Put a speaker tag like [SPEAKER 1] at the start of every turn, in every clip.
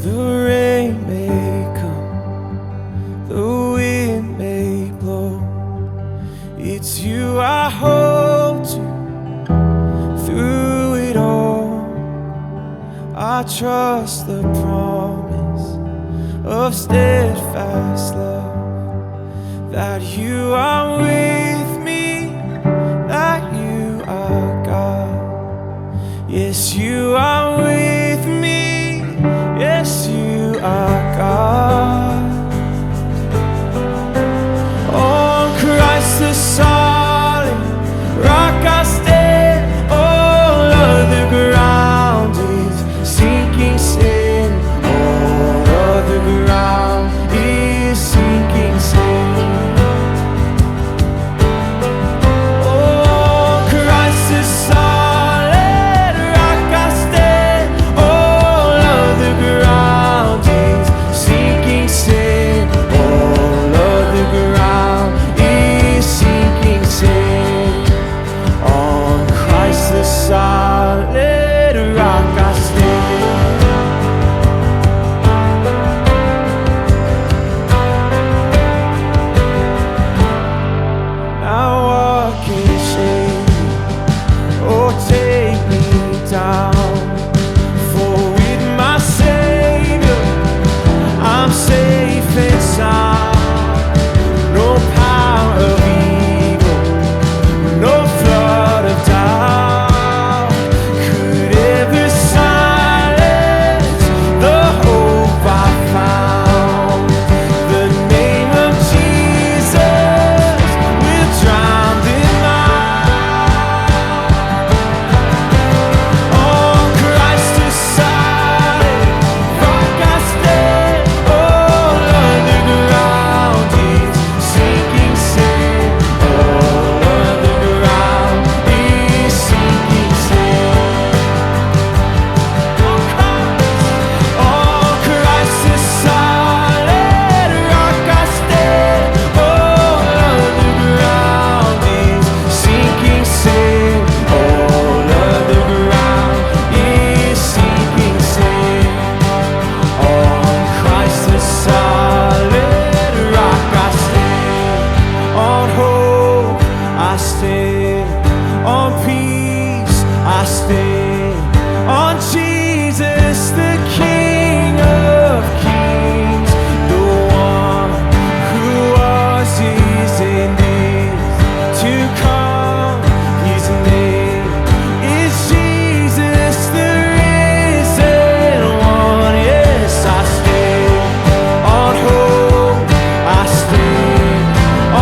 [SPEAKER 1] The rain may come, the wind may blow, it's you I hold to through it all. I trust the promise of steadfast love, that you are with me, that you are God. Yes, you are with me, yes, you are God. On Christ the solid rock I stand, all other ground is sinking sand, all other ground is sinking sand. On Christ the solid rock I stand, all other ground is sinking sand, all other ground is sinking sand. On Christ the solid rock I stand. Now what can shake me or take me down? For with my Savior I'm safe and sound. No power of evil, no flood of doubt could ever silence the hope I found. The name of Jesus will drown them out. On Christ the solid rock I stand, all other ground is sinking sand, all other ground is sinking sand. On Christ the solid rock I stand, all other ground is sinking sand, all other ground is sinking sand. On Christ the solid rock I stand, on hope I stand, on peace I stand, on Jesus the King of Kings, the one who was, is, and is to come. His name is Jesus, the risen one. Yes, I stand on hope, I stand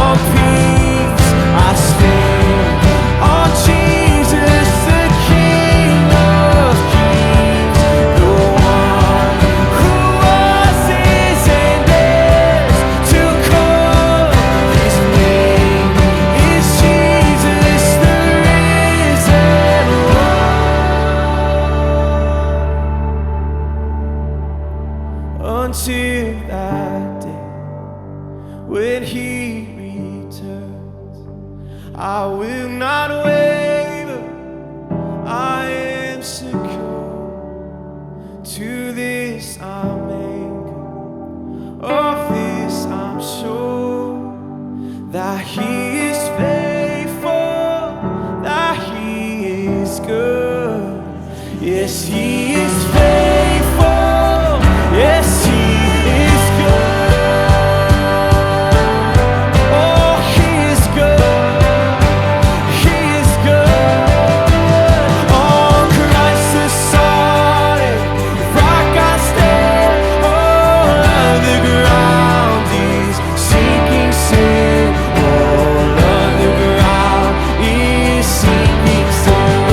[SPEAKER 1] on peace, I stand on Jesus, the King of Kings, the one who was, is, and is to come. His name is Jesus, the risen one. Until that day when He returns, I will not waver, I am secure. To this I'm anchored, of this I'm sure, that He is faithful, that He is good. Yes, He is faithful, yes, He is good. Oh, He is good, He is good. On Christ the solid rock I stand, all other ground is sinking sand, all other ground is sinking sand.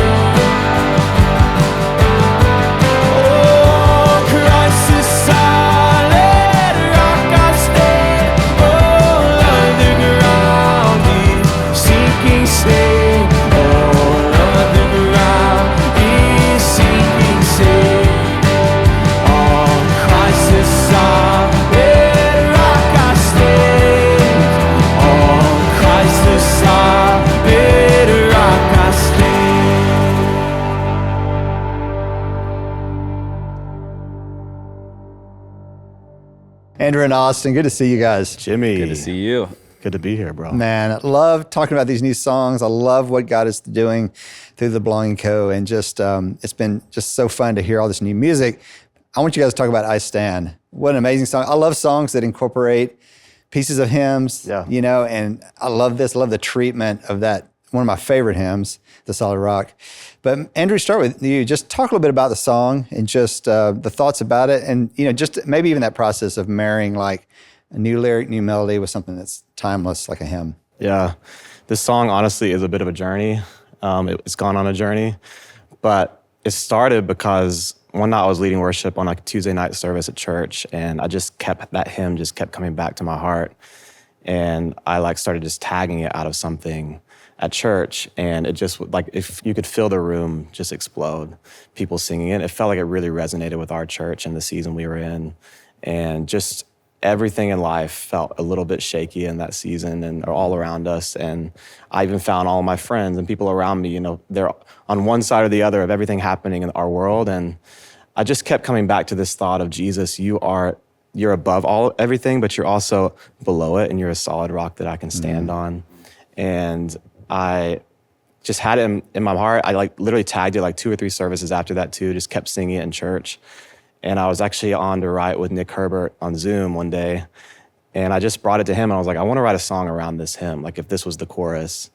[SPEAKER 2] Andrew and Austin, good to see you guys.
[SPEAKER 3] Jimmy.
[SPEAKER 4] Good to see you.
[SPEAKER 3] Good to be here, bro.
[SPEAKER 2] Man, I love talking about these new songs. I love what God is doing through the Belonging Co. And just it's been just so fun to hear all this new music. I want you guys to talk about I Stand. What an amazing song. I love songs that incorporate pieces of hymns, you know, and I love this. I love the treatment of that. One of my favorite hymns, The Solid Rock. But Andrew, start with you. Just talk a little bit about the song and just the thoughts about it. And, you know, just maybe even that process of marrying like a new lyric, new melody with something that's timeless like a hymn.
[SPEAKER 3] Yeah. This song, honestly, is a bit of a journey. It's gone on a journey. But it started because one night I was leading worship on like a Tuesday night service at church, and that hymn just kept coming back to my heart. And I like started just tagging it out of something at church, and it just like, if you could feel the room just explode, people singing it. It felt like it really resonated with our church and the season we were in. And just everything in life felt a little bit shaky in that season and all around us. And I even found all of my friends and people around me, you know, they're on one side or the other of everything happening in our world. And I just kept coming back to this thought of Jesus, you're above everything, but you're also below it, and you're a solid rock that I can stand on. And I just had it in my heart. I like literally tagged it like 2 or 3 services after that too, just kept singing it in church. And I was actually on to write with Nick Herbert on Zoom one day, and I just brought it to him, and I was like, I want to write a song around this hymn. Like if this was the chorus,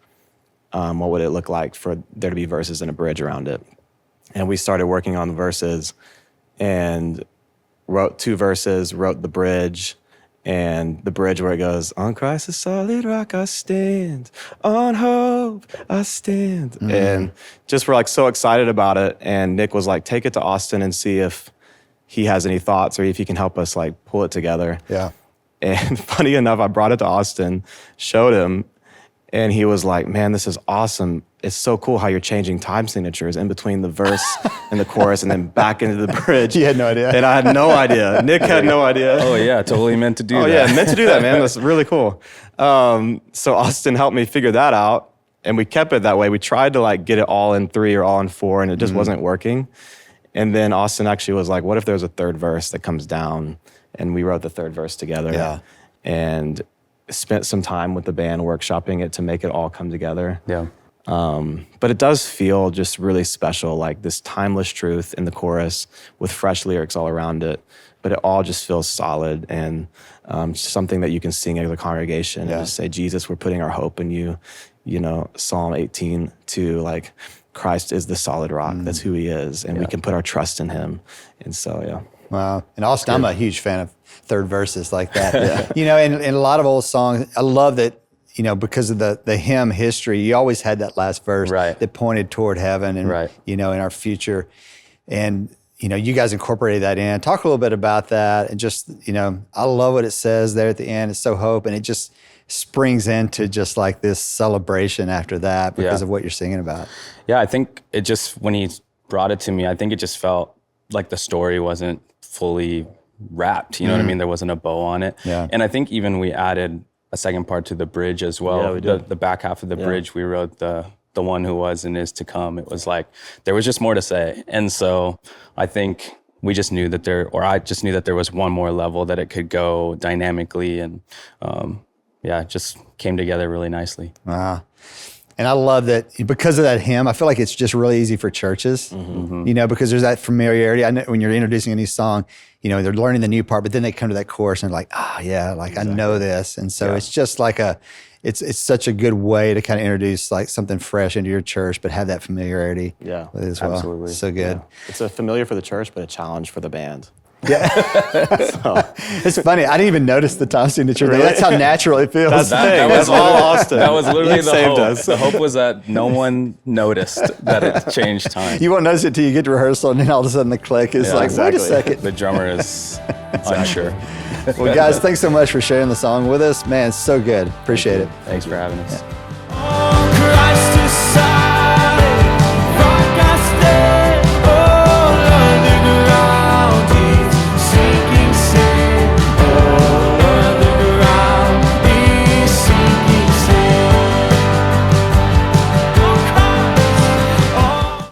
[SPEAKER 3] what would it look like for there to be verses and a bridge around it? And we started working on the verses and wrote 2 verses, wrote the bridge, and the bridge where it goes, on Christ the solid rock I stand, on hope I stand. And just we're like so excited about it. And Nick was like, take it to Austin and see if he has any thoughts or if he can help us like pull it together.
[SPEAKER 2] Yeah.
[SPEAKER 3] And funny enough, I brought it to Austin, showed him, and he was like, man, this is awesome. It's so cool how you're changing time signatures in between the verse and the chorus and then back into the bridge.
[SPEAKER 2] You had no idea.
[SPEAKER 3] And I had no idea. Nick had no idea.
[SPEAKER 4] Oh yeah, totally meant to do that.
[SPEAKER 3] Oh yeah, meant to do that, man. That's really cool. So Austin helped me figure that out, and we kept it that way. We tried to like get it all in 3 or all in 4, and it just wasn't working. And then Austin actually was like, what if there's a 3rd verse that comes down? And we wrote the 3rd verse together.
[SPEAKER 2] Yeah.
[SPEAKER 3] And spent some time with the band workshopping it to make it all come together.
[SPEAKER 4] Yeah.
[SPEAKER 3] But it does feel just really special, like this timeless truth in the chorus with fresh lyrics all around it. But it all just feels solid and something that you can sing as a congregation and just say, Jesus, we're putting our hope in you. You know, Psalm 18:2, like Christ is the solid rock. That's who he is. And we can put our trust in him. And so, yeah.
[SPEAKER 2] Wow. And Austin, I'm a huge fan of 3rd verses like that. You know, and a lot of old songs, I love that, you know, because of the hymn history, you always had that last verse that pointed toward heaven and, you know, in our future. And, you know, you guys incorporated that in. Talk a little bit about that. And just, you know, I love what it says there at the end. It's so hope. And it just springs into just like this celebration after that because of what you're singing about.
[SPEAKER 4] Yeah, I think it just, when he brought it to me, I think it just felt like the story wasn't fully wrapped. You know what I mean? There wasn't a bow on it.
[SPEAKER 2] Yeah.
[SPEAKER 4] And I think even we added a second part to the bridge as well.
[SPEAKER 3] Yeah, we did.
[SPEAKER 4] The back half of the bridge, we wrote the one who was and is to come. It was like, there was just more to say. And so I think we just knew that I just knew that there was one more level that it could go dynamically. And it just came together really nicely.
[SPEAKER 2] Wow. And I love that because of that hymn, I feel like it's just really easy for churches, you know, because there's that familiarity. I know when you're introducing a new song, you know, they're learning the new part, but then they come to that chorus and like, I know this. And so it's just like it's such a good way to kind of introduce like something fresh into your church, but have that familiarity with it as well.
[SPEAKER 4] Absolutely.
[SPEAKER 2] So good.
[SPEAKER 3] Yeah. It's a familiar for the church, but a challenge for the band.
[SPEAKER 2] Yeah. It's funny. I didn't even notice the time signature. Really? That's how natural it feels.
[SPEAKER 3] That's the thing. That's all Austin.
[SPEAKER 4] That was literally the
[SPEAKER 3] saved
[SPEAKER 4] hope.
[SPEAKER 3] us.
[SPEAKER 4] The hope was that no one noticed that it changed time.
[SPEAKER 2] You won't notice it till you get to rehearsal, and then all of a sudden the click is wait a second.
[SPEAKER 4] The drummer is unsure.
[SPEAKER 2] Well, guys, thanks so much for sharing the song with us. Man, it's so good. Appreciate it.
[SPEAKER 4] Thanks for having us.